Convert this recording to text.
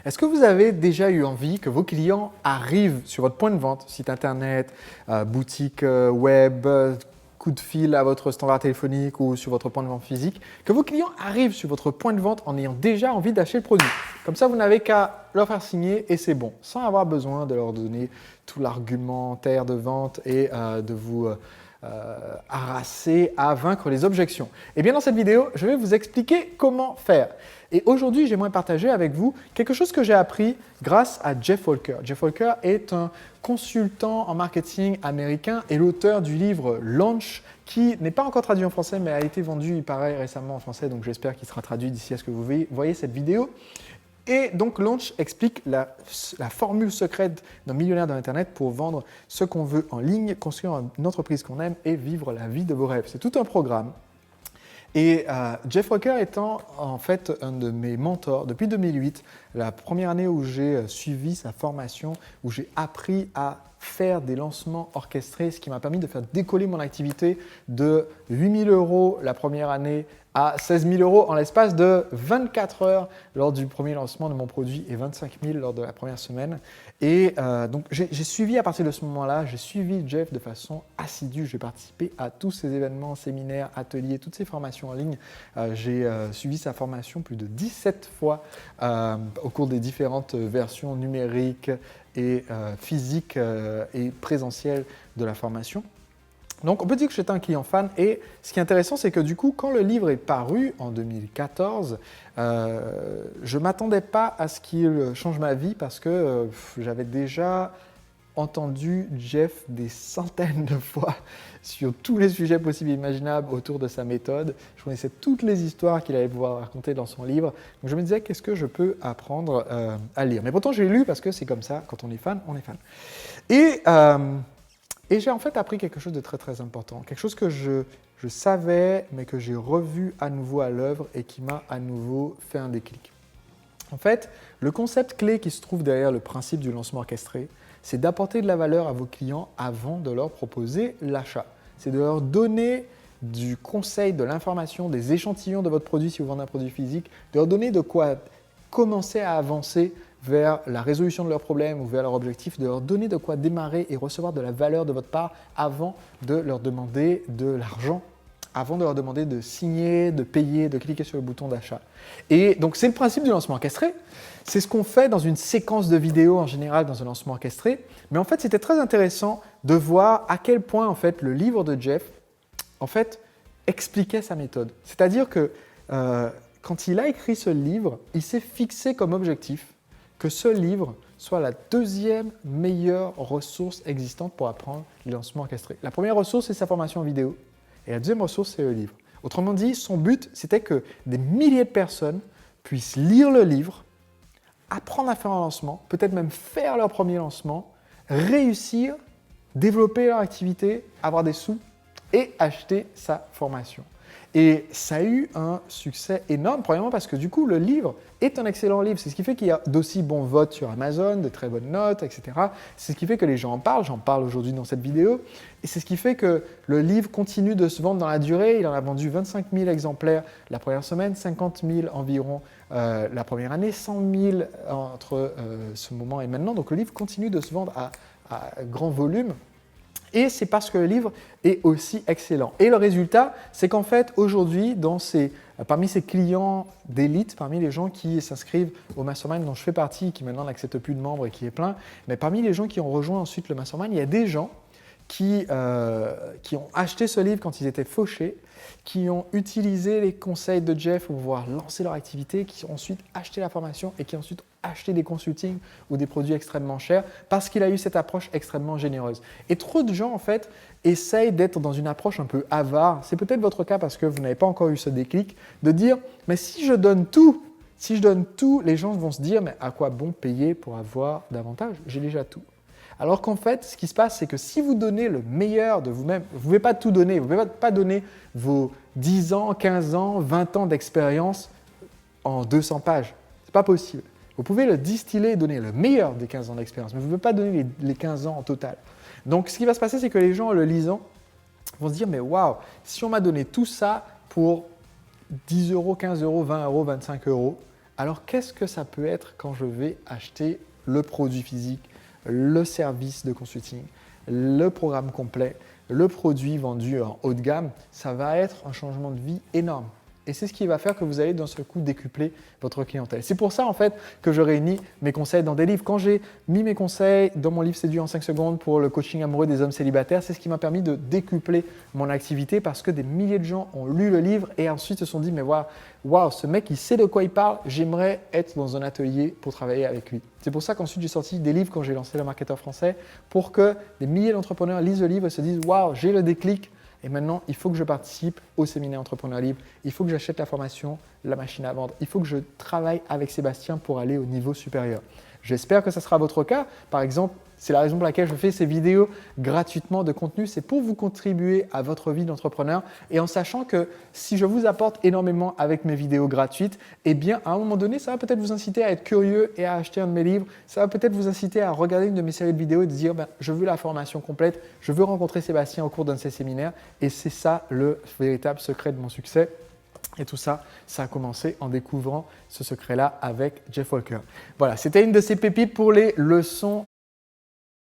Est-ce que vous avez déjà eu envie que vos clients arrivent sur votre point de vente, site internet, boutique web, coup de fil à votre standard téléphonique ou sur votre point de vente physique, que vos clients arrivent sur votre point de vente en ayant déjà envie d'acheter le produit? Comme ça, vous n'avez qu'à leur faire signer et c'est bon, sans avoir besoin de leur donner tout l'argumentaire de vente et de vous harasser à vaincre les objections. Et bien dans cette vidéo, je vais vous expliquer comment faire. Et aujourd'hui, j'aimerais partager avec vous quelque chose que j'ai appris grâce à Jeff Walker. Jeff Walker est un consultant en marketing américain et l'auteur du livre Launch, qui n'est pas encore traduit en français, mais a été vendu, il paraît, récemment en français, donc j'espère qu'il sera traduit d'ici à ce que vous voyez cette vidéo. Et donc Launch explique la formule secrète d'un millionnaire de l'Internet pour vendre ce qu'on veut en ligne, construire une entreprise qu'on aime et vivre la vie de vos rêves. C'est tout un programme. Et Jeff Walker étant en fait un de mes mentors depuis 2008, la première année où j'ai suivi sa formation, où j'ai appris à faire des lancements orchestrés, ce qui m'a permis de faire décoller mon activité de 8 000 € la première année à 16 000 € en l'espace de 24 heures lors du premier lancement de mon produit et 25 000 lors de la première semaine. Et donc j'ai suivi à partir de ce moment-là, j'ai suivi Jeff de façon assidue. J'ai participé à tous ces événements, séminaires, ateliers, toutes ces formations en ligne. J'ai suivi sa formation plus de 17 fois au cours des différentes versions numériques et physiques et présentielles de la formation. Donc, on peut dire que j'étais un client fan et ce qui est intéressant, c'est que du coup, quand le livre est paru en 2014, je ne m'attendais pas à ce qu'il change ma vie parce que j'avais déjà entendu Jeff des centaines de fois sur tous les sujets possibles et imaginables autour de sa méthode. Je connaissais toutes les histoires qu'il allait pouvoir raconter dans son livre. Donc, je me disais, qu'est-ce que je peux apprendre à lire? Mais pourtant, j'ai lu parce que c'est comme ça, quand on est fan, on est fan. Et j'ai en fait appris quelque chose de très très important, quelque chose que je savais mais que j'ai revu à nouveau à l'œuvre et qui m'a à nouveau fait un déclic. En fait, le concept clé qui se trouve derrière le principe du lancement orchestré, c'est d'apporter de la valeur à vos clients avant de leur proposer l'achat. C'est de leur donner du conseil, de l'information, des échantillons de votre produit si vous vendez un produit physique, de leur donner de quoi commencer à avancer vers la résolution de leurs problèmes ou vers leur objectif, de leur donner de quoi démarrer et recevoir de la valeur de votre part avant de leur demander de l'argent, avant de leur demander de signer, de payer, de cliquer sur le bouton d'achat. Et donc, c'est le principe du lancement orchestré. C'est ce qu'on fait dans une séquence de vidéos en général dans un lancement orchestré. Mais en fait, c'était très intéressant de voir à quel point en fait, le livre de Jeff en fait, expliquait sa méthode. C'est-à-dire que quand il a écrit ce livre, il s'est fixé comme objectif que ce livre soit la deuxième meilleure ressource existante pour apprendre les lancements orchestrés. La première ressource, c'est sa formation en vidéo. Et la deuxième ressource, c'est le livre. Autrement dit, son but, c'était que des milliers de personnes puissent lire le livre, apprendre à faire un lancement, peut-être même faire leur premier lancement, réussir, développer leur activité, avoir des sous et acheter sa formation. Et ça a eu un succès énorme, premièrement parce que du coup, le livre est un excellent livre. C'est ce qui fait qu'il y a d'aussi bons votes sur Amazon, de très bonnes notes, etc. C'est ce qui fait que les gens en parlent. J'en parle aujourd'hui dans cette vidéo. Et c'est ce qui fait que le livre continue de se vendre dans la durée. Il en a vendu 25 000 exemplaires la première semaine, 50 000 environ la première année, 100 000 entre ce moment et maintenant. Donc le livre continue de se vendre à grand volume. Et c'est parce que le livre est aussi excellent. Et le résultat, c'est qu'en fait, aujourd'hui, parmi ses clients d'élite, parmi les gens qui s'inscrivent au mastermind dont je fais partie, qui maintenant n'accepte plus de membres et qui est plein, mais parmi les gens qui ont rejoint ensuite le mastermind, il y a des gens qui ont acheté ce livre quand ils étaient fauchés, qui ont utilisé les conseils de Jeff pour pouvoir lancer leur activité, qui ont ensuite acheté la formation et qui ont ensuite acheté des consultings ou des produits extrêmement chers parce qu'il a eu cette approche extrêmement généreuse. Et trop de gens, en fait, essayent d'être dans une approche un peu avare. C'est peut-être votre cas parce que vous n'avez pas encore eu ce déclic de dire « mais si je donne tout, les gens vont se dire « mais à quoi bon payer pour avoir davantage? J'ai déjà tout ». Alors qu'en fait, ce qui se passe, c'est que si vous donnez le meilleur de vous-même, vous ne pouvez pas tout donner, vous ne pouvez pas donner vos 10 ans, 15 ans, 20 ans d'expérience en 200 pages. Ce n'est pas possible. Vous pouvez le distiller et donner le meilleur des 15 ans d'expérience, mais vous ne pouvez pas donner les 15 ans en total. Donc, ce qui va se passer, c'est que les gens, en le lisant, vont se dire « mais waouh, si on m'a donné tout ça pour 10 €, 15 €, 20 €, 25 €, Alors qu'est-ce que ça peut être quand je vais acheter le produit physique, le service de consulting, le programme complet, le produit vendu en haut de gamme? Ça va être un changement de vie énorme. Et c'est ce qui va faire que vous allez d'un seul coup décupler votre clientèle. C'est pour ça en fait que je réunis mes conseils dans des livres. Quand j'ai mis mes conseils dans mon livre Séduire en 5 secondes pour le coaching amoureux des hommes célibataires, c'est ce qui m'a permis de décupler mon activité parce que des milliers de gens ont lu le livre et ensuite se sont dit mais waouh, ce mec il sait de quoi il parle, j'aimerais être dans un atelier pour travailler avec lui. C'est pour ça qu'ensuite j'ai sorti des livres quand j'ai lancé le marketeur français pour que des milliers d'entrepreneurs lisent le livre et se disent waouh, j'ai le déclic. Et maintenant, il faut que je participe au séminaire Entrepreneur Libre. Il faut que j'achète la formation, la machine à vendre. Il faut que je travaille avec Sébastien pour aller au niveau supérieur. J'espère que ça sera votre cas. Par exemple, c'est la raison pour laquelle je fais ces vidéos gratuitement de contenu. C'est pour vous contribuer à votre vie d'entrepreneur et en sachant que si je vous apporte énormément avec mes vidéos gratuites, eh bien, à un moment donné, ça va peut-être vous inciter à être curieux et à acheter un de mes livres. Ça va peut-être vous inciter à regarder une de mes séries de vidéos et de dire je veux la formation complète, je veux rencontrer Sébastien au cours d'un de ses séminaires. Et c'est ça le véritable secret de mon succès. Et tout ça, ça a commencé en découvrant ce secret-là avec Jeff Walker. Voilà, c'était une de ces pépites pour les leçons